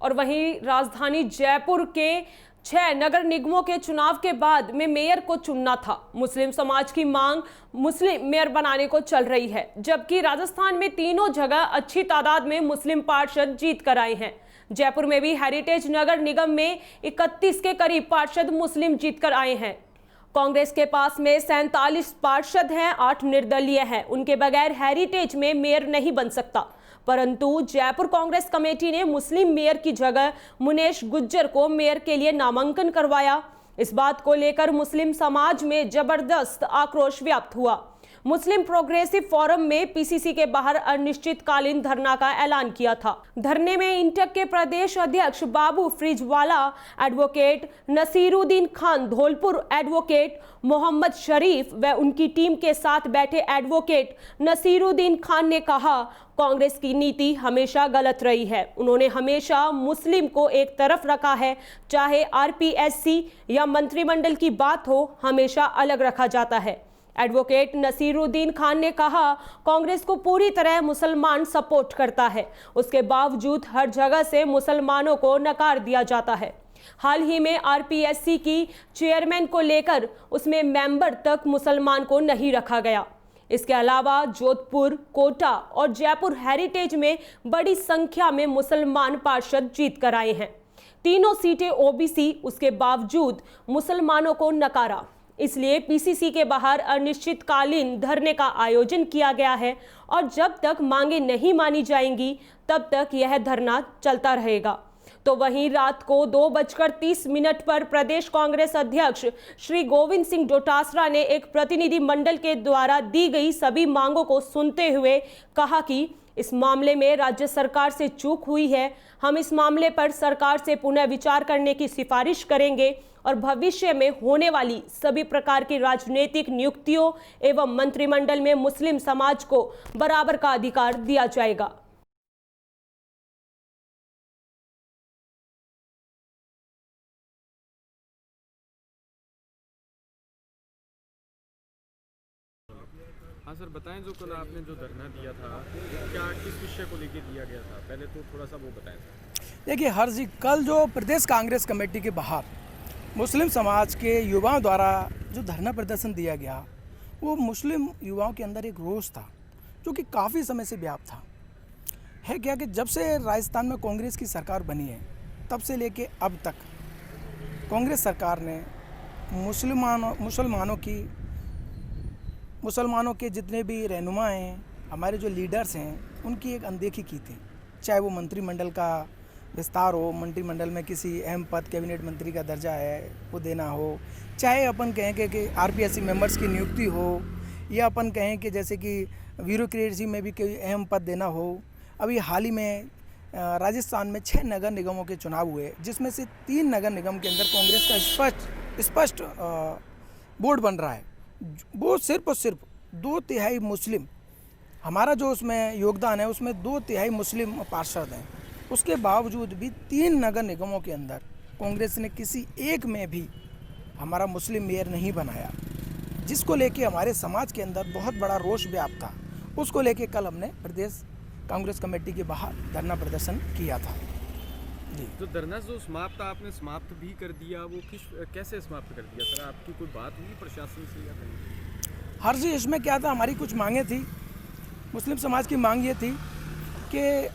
और वहीं राजधानी जयपुर के 6 नगर निगमों के चुनाव के बाद में मेयर को चुनना था। मुस्लिम समाज की मांग मुस्लिम मेयर बनाने को चल रही है, जबकि राजस्थान में तीनों जगह अच्छी तादाद में मुस्लिम पार्षद जीत कर आए हैं। जयपुर में भी हेरिटेज नगर निगम में 31 के करीब पार्षद मुस्लिम जीत कर आए हैं। कांग्रेस के पास में 47 पार्षद हैं, 8 निर्दलीय हैं। उनके बगैर हेरिटेज में मेयर नहीं बन सकता, परंतु जयपुर कांग्रेस कमेटी ने मुस्लिम मेयर की जगह मुनेश गुज्जर को मेयर के लिए नामांकन करवाया। इस बात को लेकर मुस्लिम समाज में जबरदस्त आक्रोश व्याप्त हुआ। मुस्लिम प्रोग्रेसिव फोरम में पीसीसी के बाहर अनिश्चितकालीन धरना का ऐलान किया था। धरने में इंटक के प्रदेश अध्यक्ष बाबू फ्रिजवाला, एडवोकेट नसीरुद्दीन खान धौलपुर, एडवोकेट मोहम्मद शरीफ व उनकी टीम के साथ बैठे एडवोकेट नसीरुद्दीन खान ने कहा, कांग्रेस की नीति हमेशा गलत रही है। उन्होंने हमेशा मुस्लिम को एक तरफ रखा है, चाहे आरपीएससी या मंत्रिमंडल की बात हो, हमेशा अलग रखा जाता है। एडवोकेट नसीरुद्दीन खान ने कहा, कांग्रेस को पूरी तरह मुसलमान सपोर्ट करता है, उसके बावजूद हर जगह से मुसलमानों को नकार दिया जाता है। हाल ही में आरपीएससी की चेयरमैन को लेकर उसमें मेंबर तक मुसलमान को नहीं रखा गया। इसके अलावा जोधपुर, कोटा और जयपुर हेरिटेज में बड़ी संख्या में मुसलमान पार्षद जीत कर आए हैं। तीनों सीटें ओबीसी, उसके बावजूद मुसलमानों को नकारा। इसलिए पीसीसी के बाहर अनिश्चितकालीन धरने का आयोजन किया गया है और जब तक मांगे नहीं मानी जाएंगी तब तक यह धरना चलता रहेगा। तो वहीं रात को 2:30 पर प्रदेश कांग्रेस अध्यक्ष श्री गोविंद सिंह डोटासरा ने एक प्रतिनिधि मंडल के द्वारा दी गई सभी मांगों को सुनते हुए कहा कि इस मामले में राज्य सरकार से चूक हुई है। हम इस मामले पर सरकार से पुनः विचार करने की सिफारिश करेंगे और भविष्य में होने वाली सभी प्रकार की राजनीतिक नियुक्तियों एवं मंत्रिमंडल में मुस्लिम समाज को बराबर का अधिकार दिया जाएगा। हाँ सर, बताएं जो कल आपने जो धरना दिया था, क्या किस विषय को लेकर दिया गया था, पहले तो थोड़ा सा वो बताएं सर। देखिए जी, कल जो प्रदेश कांग्रेस कमेटी के बाहर मुस्लिम समाज के युवाओं द्वारा जो धरना प्रदर्शन दिया गया, वो मुस्लिम युवाओं के अंदर एक रोष था जो कि काफ़ी समय से व्याप्त था। है क्या कि जब से राजस्थान में कांग्रेस की सरकार बनी है, तब से लेके अब तक कांग्रेस सरकार ने मुसलमानों के जितने भी रहनुमा हैं, हमारे जो लीडर्स हैं, उनकी एक अनदेखी की थी। चाहे वो मंत्रिमंडल का विस्तार हो, मंत्रिमंडल में किसी अहम पद कैबिनेट मंत्री का दर्जा है वो देना हो, चाहे अपन कहें कि आरपीएससी मेंबर्स की नियुक्ति हो, या अपन कहें कि जैसे कि ब्यूरोक्रेसी में भी कोई अहम पद देना हो। अभी हाल ही में राजस्थान में 6 नगर निगमों के चुनाव हुए, जिसमें से 3 नगर निगम के अंदर कांग्रेस का स्पष्ट बोर्ड बन रहा है। वो सिर्फ और सिर्फ 2/3 मुस्लिम, हमारा जो उसमें योगदान है उसमें 2/3 मुस्लिम पार्षद हैं। उसके बावजूद भी 3 नगर निगमों के अंदर कांग्रेस ने किसी एक में भी हमारा मुस्लिम मेयर नहीं बनाया, जिसको लेके हमारे समाज के अंदर बहुत बड़ा रोष व्याप्त था। उसको लेके कल हमने प्रदेश कांग्रेस कमेटी के बाहर धरना प्रदर्शन किया था। जी, जो धरना जो समाप्त आपने समाप्त भी कर दिया, वो कैसे समाप्त कर दिया सर? आपकी कोई बात हुई प्रशासन से या कहीं? जी, इसमें क्या था, हमारी कुछ मांगें थी। मुस्लिम समाज की मांग ये थी कि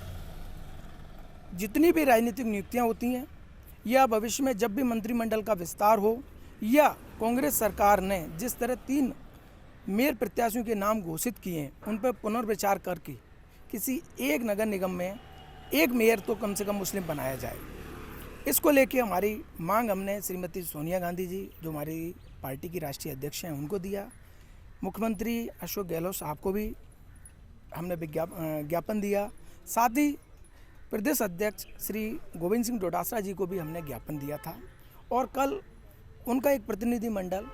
जितनी भी राजनीतिक नियुक्तियां होती हैं या भविष्य में जब भी मंत्रिमंडल का विस्तार हो, या कांग्रेस सरकार ने जिस तरह 3 मेयर प्रत्याशियों के नाम घोषित किए हैं, उन पर पुनर्विचार करके किसी एक नगर निगम में एक मेयर तो कम से कम मुस्लिम बनाया जाए। इसको लेके हमारी मांग हमने श्रीमती सोनिया गांधी जी, जो हमारी पार्टी की राष्ट्रीय अध्यक्ष हैं, उनको दिया। मुख्यमंत्री अशोक गहलोत साहब को भी हमने ज्ञापन दिया। साथ ही प्रदेश अध्यक्ष श्री गोविंद सिंह डोटासरा जी को भी हमने ज्ञापन दिया था। और कल उनका एक प्रतिनिधि मंडल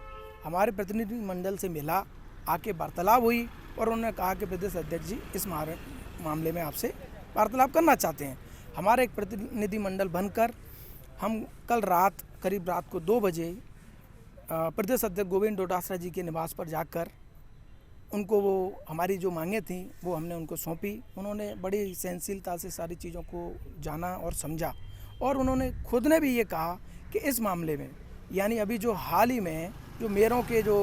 हमारे प्रतिनिधि मंडल से मिला, आके वार्तालाप हुई और उन्होंने कहा कि प्रदेश अध्यक्ष जी इस मामले में आपसे वार्तालाप करना चाहते हैं। हमारा एक प्रतिनिधि मंडल बनकर हम कल करीब रात को 2 बजे प्रदेश अध्यक्ष गोविंद डोटासरा जी के निवास पर जाकर उनको वो हमारी जो मांगें थी वो हमने उनको सौंपी। उन्होंने बड़ी सहनशीलता से सारी चीज़ों को जाना और समझा और उन्होंने खुद ने भी ये कहा कि इस मामले में यानी अभी जो हाल ही में जो मेयरों के जो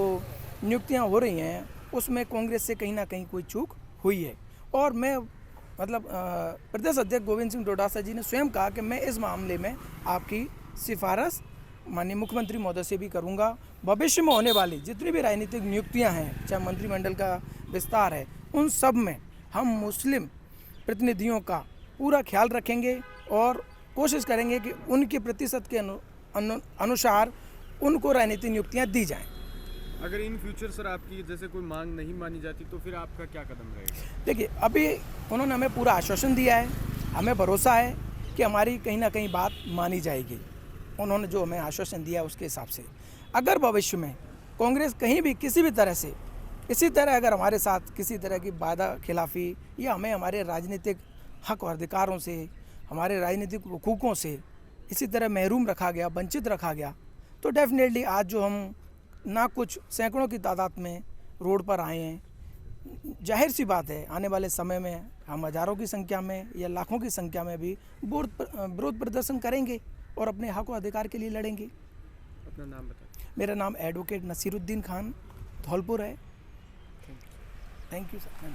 नियुक्तियां हो रही हैं उसमें कांग्रेस से कहीं ना कहीं कोई चूक हुई है। और मैं मतलब प्रदेश अध्यक्ष गोविंद सिंह डोटासरा जी ने स्वयं कहा कि मैं इस मामले में आपकी सिफारिश माननीय मुख्यमंत्री महोदय से भी करूंगा। भविष्य में होने वाली जितनी भी राजनीतिक नियुक्तियां हैं, चाहे मंत्रिमंडल का विस्तार है, उन सब में हम मुस्लिम प्रतिनिधियों का पूरा ख्याल रखेंगे और कोशिश करेंगे कि उनके प्रतिशत के अनुसार उनको राजनीतिक नियुक्तियां दी जाएं। अगर इन फ्यूचर सर आपकी जैसे कोई मांग नहीं मानी जाती तो फिर आपका क्या कदम रहेगा? देखिए, अभी उन्होंने हमें पूरा आश्वासन दिया है, हमें भरोसा है कि हमारी कहीं ना कहीं बात मानी जाएगी। उन्होंने जो हमें आश्वासन दिया उसके हिसाब से अगर भविष्य में कांग्रेस कहीं भी किसी भी तरह से इसी तरह अगर हमारे साथ किसी तरह की वादा खिलाफी या हमें हमारे राजनीतिक हक और अधिकारों से, हमारे राजनीतिक हुकूकों से इसी तरह महरूम रखा गया, वंचित रखा गया, तो डेफिनेटली आज जो हम ना कुछ सैकड़ों की तादाद में रोड पर आए हैं, जाहिर सी बात है आने वाले समय में हम हज़ारों की संख्या में या लाखों की संख्या में भी विरोध प्रदर्शन करेंगे और अपने हक और अधिकार के लिए लड़ेंगे। अपना नाम बताएं। मेरा नाम एडवोकेट नसीरुद्दीन खान धौलपुर है। Thank you sir.